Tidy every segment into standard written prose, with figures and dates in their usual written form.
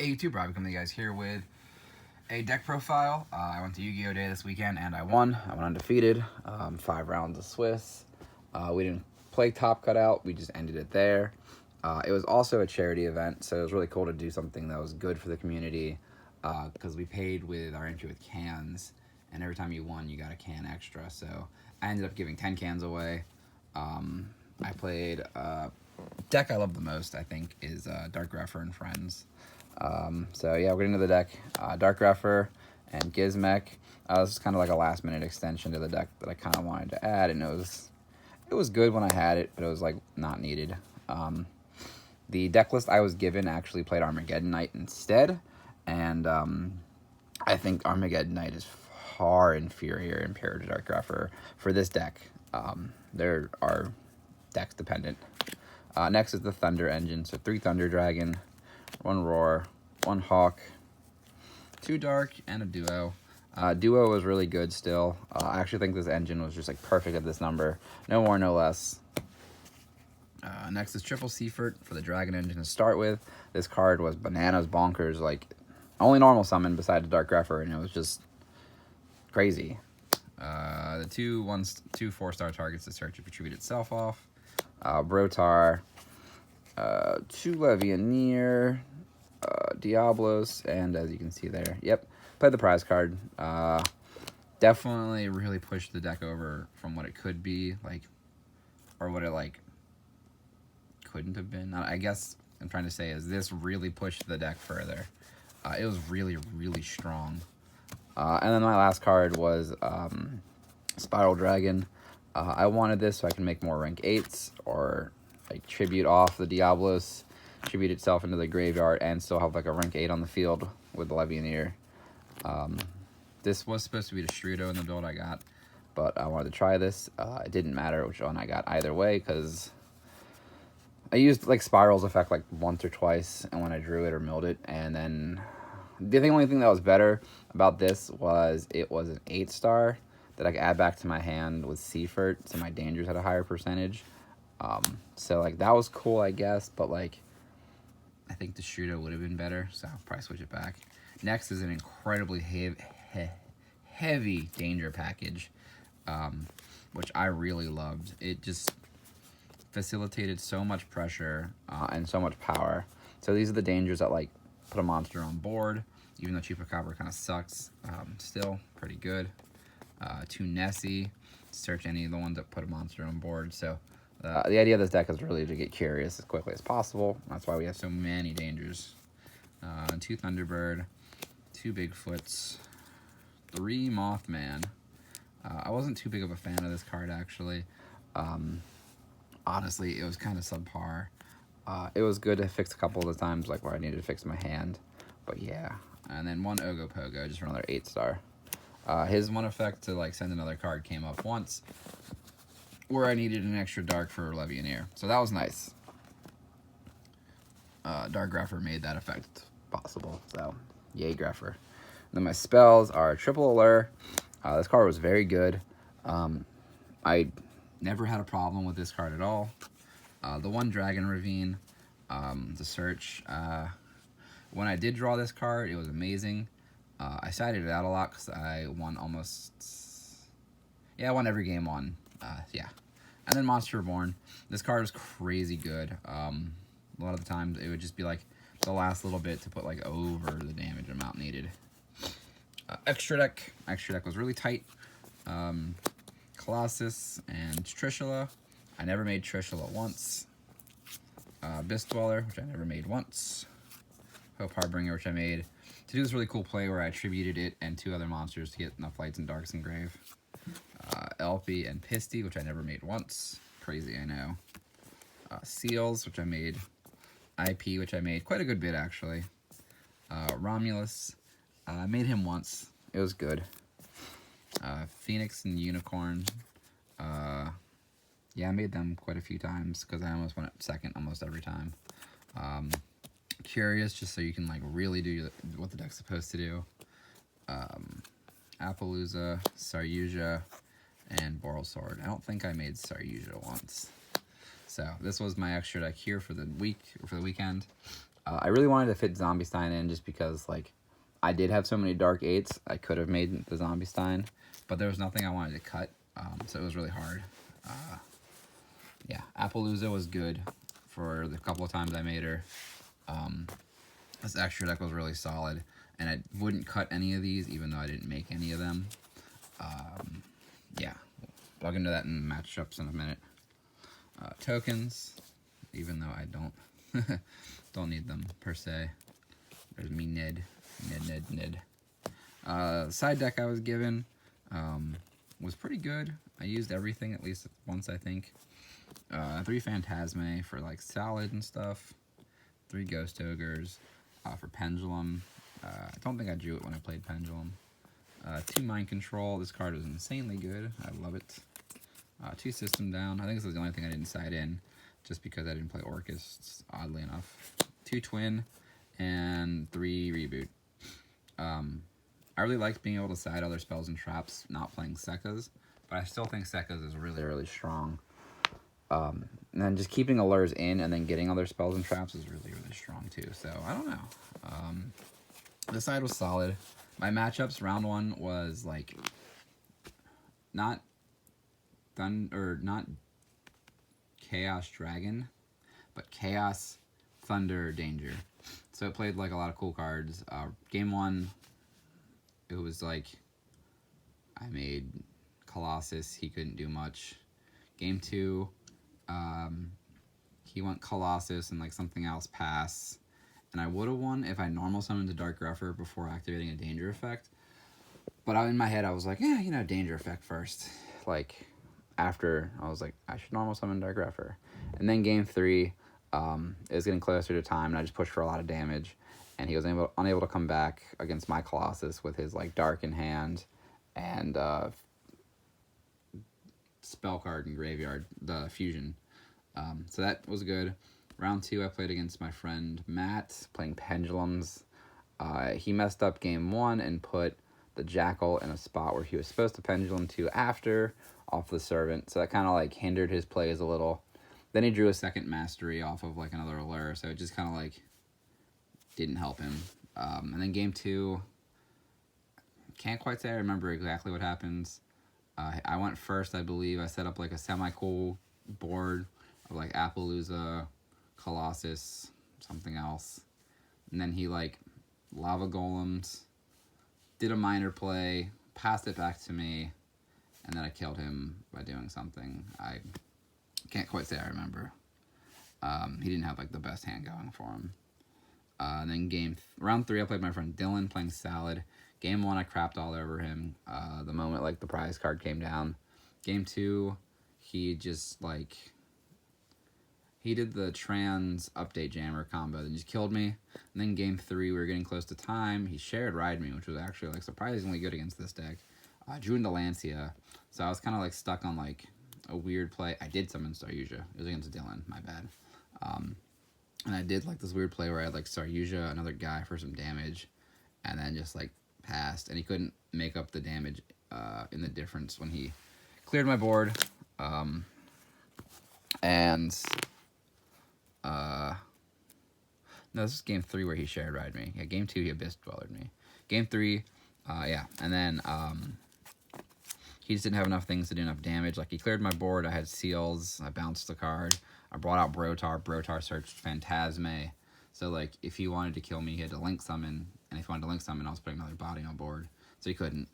Hey YouTube, Robbie coming to you guys here with a deck profile. I went to Yu-Gi-Oh! Day this weekend and I won. I went undefeated, 5 rounds of Swiss. We didn't play top cutout, we just ended it there. It was also a charity event, so it was really cool to do something that was good for the community because we paid with our entry with cans, and every time you won, you got a can extra. So I ended up giving 10 cans away. I played deck I love the most, I think, is Dark Greffer and Friends. So yeah, we're getting into the deck. Dark Greffer and Gizmek. This is kind of like a last minute extension to the deck that I kind of wanted to add, and it was good when I had it, but it was like not needed. The deck list I was given actually played Armageddon Knight instead, and I think Armageddon Knight is far inferior to Dark Greffer for this deck. There are decks dependent. Next is the Thunder Engine, so 3 Thunder Dragon, 1 Roar, 1 Hawk, 2 Dark, and a Duo. Duo was really good still. I actually think this engine was just like perfect at this number. No more, no less. Next is Triple Seafort for the Dragon Engine to start with. This card was bananas bonkers, like only normal summon besides Dark Greffer, and it was just crazy. The two 4-star targets to search if you tribute itself off. Brotar, 2 Levianeer, Diablos, and as you can see there, yep, played the prize card. Definitely really pushed the deck over from what it could be, like, or what it, like, couldn't have been. I guess I'm trying to say is this really pushed the deck further. It was really, really strong. And then my last card was Spiral Dragon. I wanted this so I can make more rank 8s, or like tribute off the Diablos, tribute itself into the graveyard, and still have like a rank 8 on the field with the Levianeer. This was supposed to be the Shrudo in the build I got, but I wanted to try this. It didn't matter which one I got either way, because I used like Spiral's effect like once or twice, and when I drew it or milled it, and then the only thing that was better about this was it was an 8-star that I could add back to my hand with Seafort, so my dangers had a higher percentage. So like that was cool, I guess, but like I think the Shrudo would have been better, so I'll probably switch it back. Next is an incredibly heavy danger package, which I really loved. It just facilitated so much pressure and so much power. So these are the dangers that like put a monster on board, even though cheaper copper kind of sucks. Still pretty good. 2 Nessie, search any of the ones that put a monster on board. So the idea of this deck is really to get curious as quickly as possible. That's why we have so many dangers. 2 Thunderbird, 2 Bigfoots, 3 Mothman. I wasn't too big of a fan of this card, actually. Honestly, it was kind of subpar. It was good to fix a couple of the times, like where I needed to fix my hand. But yeah. And then 1 Ogopogo, just for another 8-star. His one effect to like send another card came up once, where I needed an extra dark for Levianeer. So that was nice. Dark Greffer made that effect possible. So, yay Greffer. And then my spells are Triple Allure. This card was very good. I never had a problem with this card at all. The 1 Dragon Ravine to search. When I did draw this card, it was amazing. I sided it out a lot because I won I won every game on. Yeah. And then Monster Reborn. This card was crazy good. A lot of the times it would just be like the last little bit to put like over the damage amount needed. Extra deck. Extra deck was really tight. Colossus and Trishula. I never made Trishula once. Abyss Dweller, which I never made once. Hope Harbinger, which I made to do this really cool play where I attributed it and 2 other monsters to get enough lights and darks and grave. Elfie and Pisty, which I never made once. Crazy, I know. Seals, which I made. IP, which I made quite a good bit, actually. Romulus, I made him once. It was good. Phoenix and Unicorn. Yeah, I made them quite a few times because I almost went up second almost every time. Curious, just so you can like really do what the deck's supposed to do. Appaloosa, Saryuja, and Boral Sword. I don't think I made Saryuja once. So this was my extra deck here for the weekend. I really wanted to fit Zombie Stein in just because, like, I did have so many Dark 8s. I could have made the Zombie Stein, but there was nothing I wanted to cut, so it was really hard. Yeah, Appaloosa was good for the couple of times I made her. This extra deck was really solid, and I wouldn't cut any of these, even though I didn't make any of them. Yeah, I'll get into that in matchups in a minute. Tokens, even though I don't need them per se. There's me, Ned. Side deck I was given was pretty good. I used everything at least once, I think. 3 Phantasme for like salad and stuff. 3 Ghost Ogres for Pendulum. I don't think I drew it when I played Pendulum. 2 Mind Control. This card was insanely good. I love it. 2 System Down. I think this was the only thing I didn't side in, just because I didn't play Orcus, oddly enough. 2 Twin, and 3 Reboot. I really liked being able to side other spells and traps, not playing Sekkas, but I still think Sekkas is really, really strong. And then just keeping allures in and then getting other spells and traps is really, really strong too. So, I don't know. This side was solid. My matchups, round 1 was like not Chaos Dragon, but Chaos Thunder Danger. So it played like a lot of cool cards. Game 1, it was like I made Colossus. He couldn't do much. Game 2, he went Colossus and like something else pass. And I would have won if I normal summoned a Dark Gruffer before activating a Danger Effect. But in my head, I was like, yeah, you know, Danger Effect first. Like, after, I was like, I should normal summon Dark Gruffer. And then game 3, it was getting closer to time, and I just pushed for a lot of damage. And he was unable to come back against my Colossus with his, like, Dark in hand and spell card in graveyard, the fusion. So that was good. Round 2, I played against my friend Matt, playing Pendulums. He messed up game 1 and put the Jackal in a spot where he was supposed to Pendulum to after, off the Servant. So that kind of like hindered his plays a little. Then he drew a second Mastery off of like another allure, so it just kind of like didn't help him. And then game 2, can't quite say I remember exactly what happens. I went first, I believe. I set up like a semi-cool board of like Appaloosa, Colossus, something else. And then he like Lava Golems, did a minor play, passed it back to me, and then I killed him by doing something. I can't quite say I remember. He didn't have like the best hand going for him. And then round 3, I played my friend Dylan playing Salad. Game 1, I crapped all over him the moment like the prize card came down. Game 2, he just like he did the trans update jammer combo, then just killed me. And then game 3, we were getting close to time. He shared Ride Me, which was actually like surprisingly good against this deck. Drew into Lancia, so I was kind of like stuck on like a weird play. I did summon Yugioh. It was against Dylan, my bad. And I did like this weird play where I had like Yugioh, another guy, for some damage, and then just like passed, and he couldn't make up the damage in the difference when he cleared my board. No, this is game 3 where he shared Ride Me. Yeah, game 2 he Abyss Dwellered me. Game 3, yeah, and then he just didn't have enough things to do enough damage. Like, he cleared my board, I had seals, I bounced the card, I brought out Brotar searched Phantasme. So, like, if he wanted to kill me, he had to Link Summon, and if he wanted to Link Summon, I was putting another body on board. So he couldn't.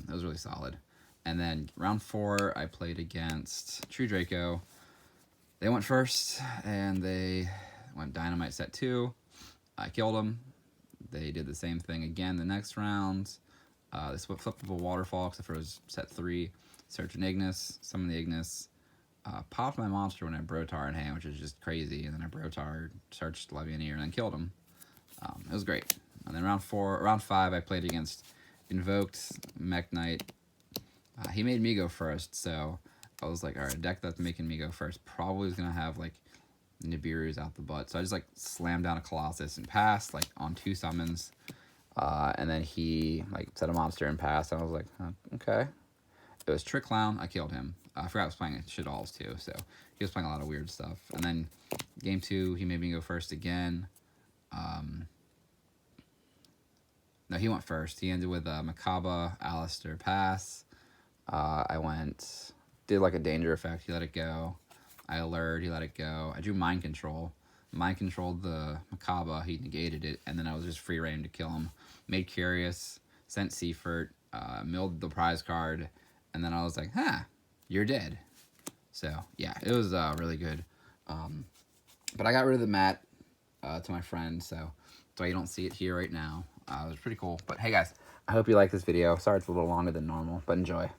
It was really solid. And then round 4, I played against True Draco. They went first, and they went Dynamite set 2. I killed them. They did the same thing again the next round. They flipped up a Waterfall, except for it was set 3. Search an Ignis, summon the Ignis. Popped my monster when I Brotar in hand, which is just crazy. And then I Brotar, searched Levianeer, and then killed him. It was great. And then round 5, I played against Invoked, Mech Knight. He made me go first, so I was like, alright, a deck that's making me go first probably is going to have, like, Nibiru's out the butt. So I just, like, slammed down a Colossus and passed, like, on 2 summons. And then he, like, set a monster and passed, and I was like, okay. It was Trick Clown. I killed him. I forgot I was playing Shit Alls, too, so he was playing a lot of weird stuff. And then game 2, he made me go first again. he went first. He ended with Makaba, Alistair, pass. I did like a danger effect. He let it go. I allured. He let it go. I drew mind control. Mind controlled the Makaba. He negated it, and then I was just free reign to kill him. Made curious. Sent Seifert. Milled the prize card, and then I was like, "Huh, you're dead." So yeah, it was really good. But I got rid of the mat to my friend, so that's why you don't see it here right now. It was pretty cool. But hey guys, I hope you like this video. Sorry it's a little longer than normal, but enjoy.